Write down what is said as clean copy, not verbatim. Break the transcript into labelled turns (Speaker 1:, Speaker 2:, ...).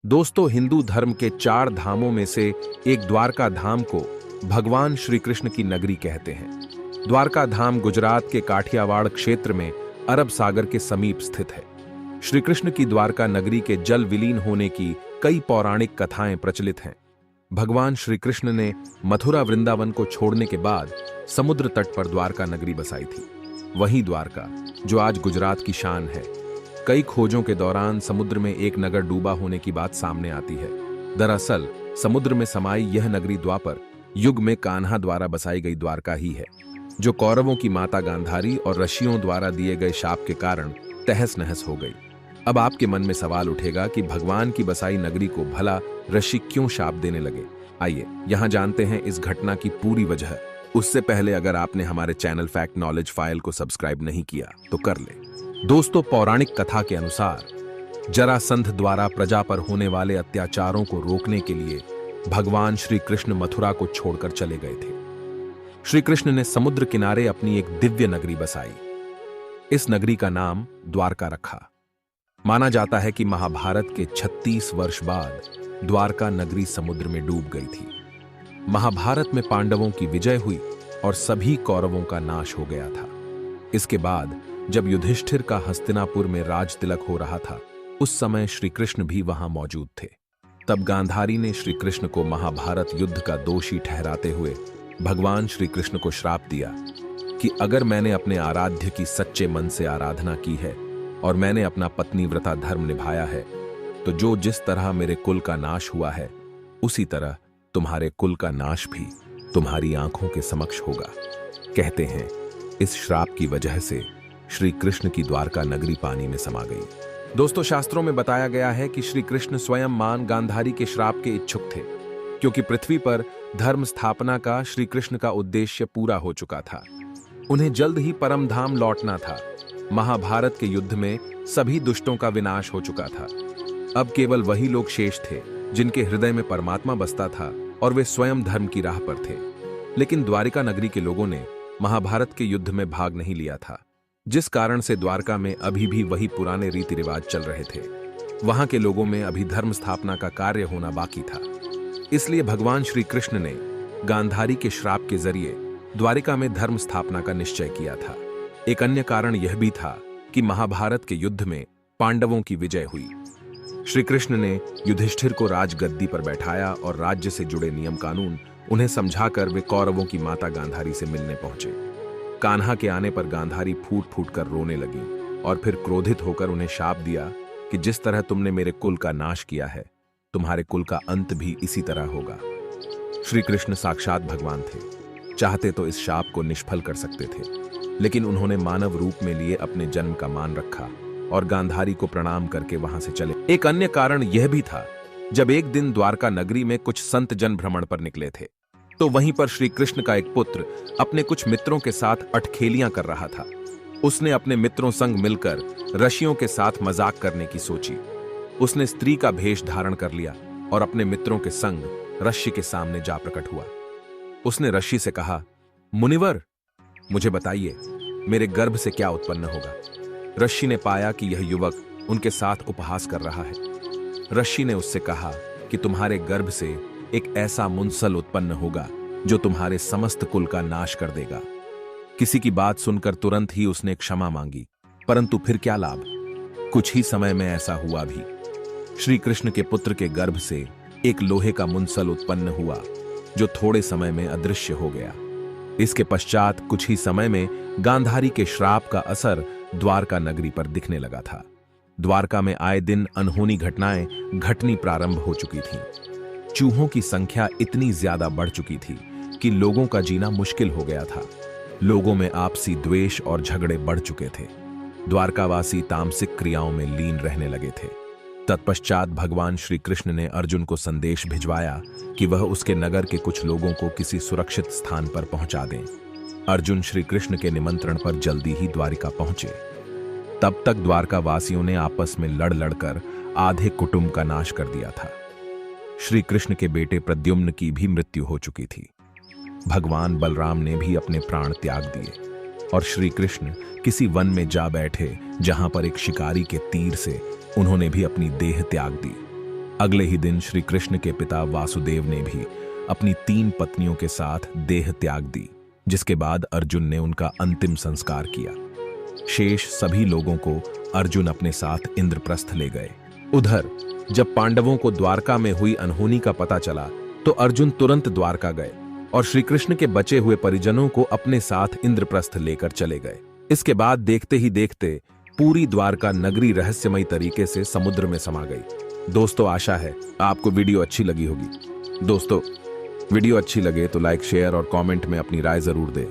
Speaker 1: दोस्तों, हिंदू धर्म के 4 धामों में से एक द्वारका धाम को भगवान श्री कृष्ण की नगरी कहते हैं। द्वारका धाम गुजरात के काठियावाड़ क्षेत्र में अरब सागर के समीप स्थित है। श्री कृष्ण की द्वारका नगरी के जल विलीन होने की कई पौराणिक कथाएं प्रचलित हैं। भगवान श्री कृष्ण ने मथुरा वृंदावन को छोड़ने के बाद समुद्र तट पर द्वारका नगरी बसाई थी। वहीं द्वारका, जो आज गुजरात की शान है, कई खोजों के दौरान समुद्र में एक नगर डूबा होने की बात सामने आती है। दरअसल समुद्र में समाई यह नगरी द्वापर युग में कान्हा द्वारा बसाई गई द्वारका ही है, जो कौरवों की माता गांधारी और ऋषियों द्वारा दिए गए शाप के कारण तहस नहस हो गई। अब आपके मन में सवाल उठेगा कि भगवान की बसाई नगरी को भला ऋषि क्यों शाप देने लगे। आइए यहां जानते हैं इस घटना की पूरी वजह। उससे पहले अगर आपने हमारे चैनल फैक्ट नॉलेज फाइल को सब्सक्राइब नहीं किया तो कर ले। दोस्तों, पौराणिक कथा के अनुसार जरासंध द्वारा प्रजा पर होने वाले अत्याचारों को रोकने के लिए भगवान श्री कृष्ण मथुरा को छोड़कर चले गए थे। श्री कृष्ण ने समुद्र किनारे अपनी एक दिव्य नगरी बसाई। इस नगरी का नाम द्वारका रखा। माना जाता है कि महाभारत के 36 वर्ष बाद द्वारका नगरी समुद्र में डूब गई थी। महाभारत में पांडवों की विजय हुई और सभी कौरवों का नाश हो गया था। इसके बाद जब युधिष्ठिर का हस्तिनापुर में राज तिलक हो रहा था, उस समय श्री कृष्ण भी वहां मौजूद थे। तब गांधारी ने श्री कृष्ण को महाभारत युद्ध का दोषी ठहराते हुए भगवान श्री कृष्ण को श्राप दिया कि अगर मैंने अपने आराध्य की सच्चे मन से आराधना की है और मैंने अपना पत्नीव्रता धर्म निभाया है, तो जो जिस तरह मेरे कुल का नाश हुआ है, उसी तरह तुम्हारे कुल का नाश भी तुम्हारी आंखों के समक्ष होगा। कहते हैं इस श्राप की वजह से श्री कृष्ण की द्वारका नगरी पानी में समा गई। दोस्तों, शास्त्रों में बताया गया है कि श्री कृष्ण स्वयं मां गांधारी के श्राप के इच्छुक थे, क्योंकि पृथ्वी पर धर्म स्थापना का श्री कृष्ण का उद्देश्य पूरा हो चुका था। उन्हें जल्द ही परम धाम लौटना था। महाभारत के युद्ध में सभी दुष्टों का विनाश हो चुका था। अब केवल वही लोग शेष थे जिनके हृदय में परमात्मा बसता था और वे स्वयं धर्म की राह पर थे। लेकिन द्वारिका नगरी के लोगों ने महाभारत के युद्ध में भाग नहीं लिया था, जिस कारण से द्वारका में अभी भी वही पुराने रीति रिवाज चल रहे थे। वहां के लोगों में अभी धर्म स्थापना का कार्य होना बाकी था। इसलिए भगवान श्री कृष्ण ने गांधारी के श्राप के जरिए द्वारिका में धर्म स्थापना का निश्चय किया था। एक अन्य कारण यह भी था कि महाभारत के युद्ध में पांडवों की विजय हुई। श्री कृष्ण ने युधिष्ठिर को राजगद्दी पर बैठाया और राज्य से जुड़े नियम कानून उन्हें समझाकर वे कौरवों की माता गांधारी से मिलने पहुंचे। कान्हा के आने पर गांधारी फूट फूट कर रोने लगी और फिर क्रोधित होकर उन्हें शाप दिया कि जिस तरह तुमने मेरे कुल का नाश किया है, तुम्हारे कुल का अंत भी इसी तरह होगा। श्री कृष्ण साक्षात भगवान थे, चाहते तो इस शाप को निष्फल कर सकते थे, लेकिन उन्होंने मानव रूप में लिए अपने जन्म का मान रखा और गांधारी को प्रणाम करके वहां से चले। एक अन्य कारण यह भी था, जब एक दिन द्वारका नगरी में कुछ संत जन भ्रमण पर निकले थे, तो वहीं पर श्री कृष्ण का एक पुत्र अपने कुछ मित्रों के साथ अठखेलियां कर रहा था। उसने अपने मित्रों संग मिलकर ऋषियों के साथ मजाक करने की सोची। उसने स्त्री का भेष धारण कर लिया और अपने मित्रों के संग ऋषि के सामने जा प्रकट हुआ। उसने ऋषि से कहा, मुनिवर, मुझे बताइए मेरे गर्भ से क्या उत्पन्न होगा। ऋषि ने पाया कि यह युवक उनके साथ उपहास कर रहा है। ऋषि ने उससे कहा कि तुम्हारे गर्भ से एक ऐसा मुंसल उत्पन्न होगा जो तुम्हारे समस्त कुल का नाश कर देगा। किसी की बात सुनकर तुरंत ही उसने क्षमा मांगी, परंतु फिर क्या लाभ। कुछ ही समय में ऐसा हुआ भी। श्री कृष्ण के पुत्र के गर्भ से एक लोहे का मुंसल उत्पन्न हुआ जो थोड़े समय में अदृश्य हो गया। इसके पश्चात कुछ ही समय में गांधारी के श्राप का असर द्वारका नगरी पर दिखने लगा था। द्वारका में आए दिन अनहोनी घटनाएं घटनी प्रारंभ हो चुकी थीं। चूहों की संख्या इतनी ज्यादा बढ़ चुकी थी कि लोगों का जीना मुश्किल हो गया था। लोगों में आपसी द्वेष और झगड़े बढ़ चुके थे। द्वारकावासी तामसिक क्रियाओं में लीन रहने लगे थे। तत्पश्चात भगवान श्री कृष्ण ने अर्जुन को संदेश भिजवाया कि वह उसके नगर के कुछ लोगों को किसी सुरक्षित स्थान पर पहुंचा दें। अर्जुन श्री कृष्ण के निमंत्रण पर जल्दी ही द्वारिका पहुंचे। तब तक द्वारकावासियों ने आपस में लड़ लड़कर आधे कुटुंब का नाश कर दिया था। श्री कृष्ण के बेटे प्रद्युम्न की भी मृत्यु हो चुकी थी। भगवान बलराम ने भी अपने प्राण त्याग दिए और श्री कृष्ण किसी वन में जा बैठे, जहां पर एक शिकारी के तीर से उन्होंने भी अपनी देह त्याग दी। अगले ही दिन श्री कृष्ण के पिता वासुदेव ने भी अपनी 3 पत्नियों के साथ देह त्याग दी, जिसके बाद अर्जुन ने उनका अंतिम संस्कार किया। शेष सभी लोगों को अर्जुन अपने साथ इंद्रप्रस्थ ले गए। उधर जब पांडवों को द्वारका में हुई अनहोनी का पता चला तो अर्जुन तुरंत द्वारका गए और श्री कृष्ण के बचे हुए परिजनों को अपने साथ इंद्रप्रस्थ लेकर चले गए। इसके बाद देखते ही देखते पूरी द्वारका नगरी रहस्यमयी तरीके से समुद्र में समा गई। दोस्तों, आशा है आपको वीडियो अच्छी लगी होगी। दोस्तों, वीडियो अच्छी लगे तो लाइक, शेयर और कमेंट में अपनी राय जरूर दें।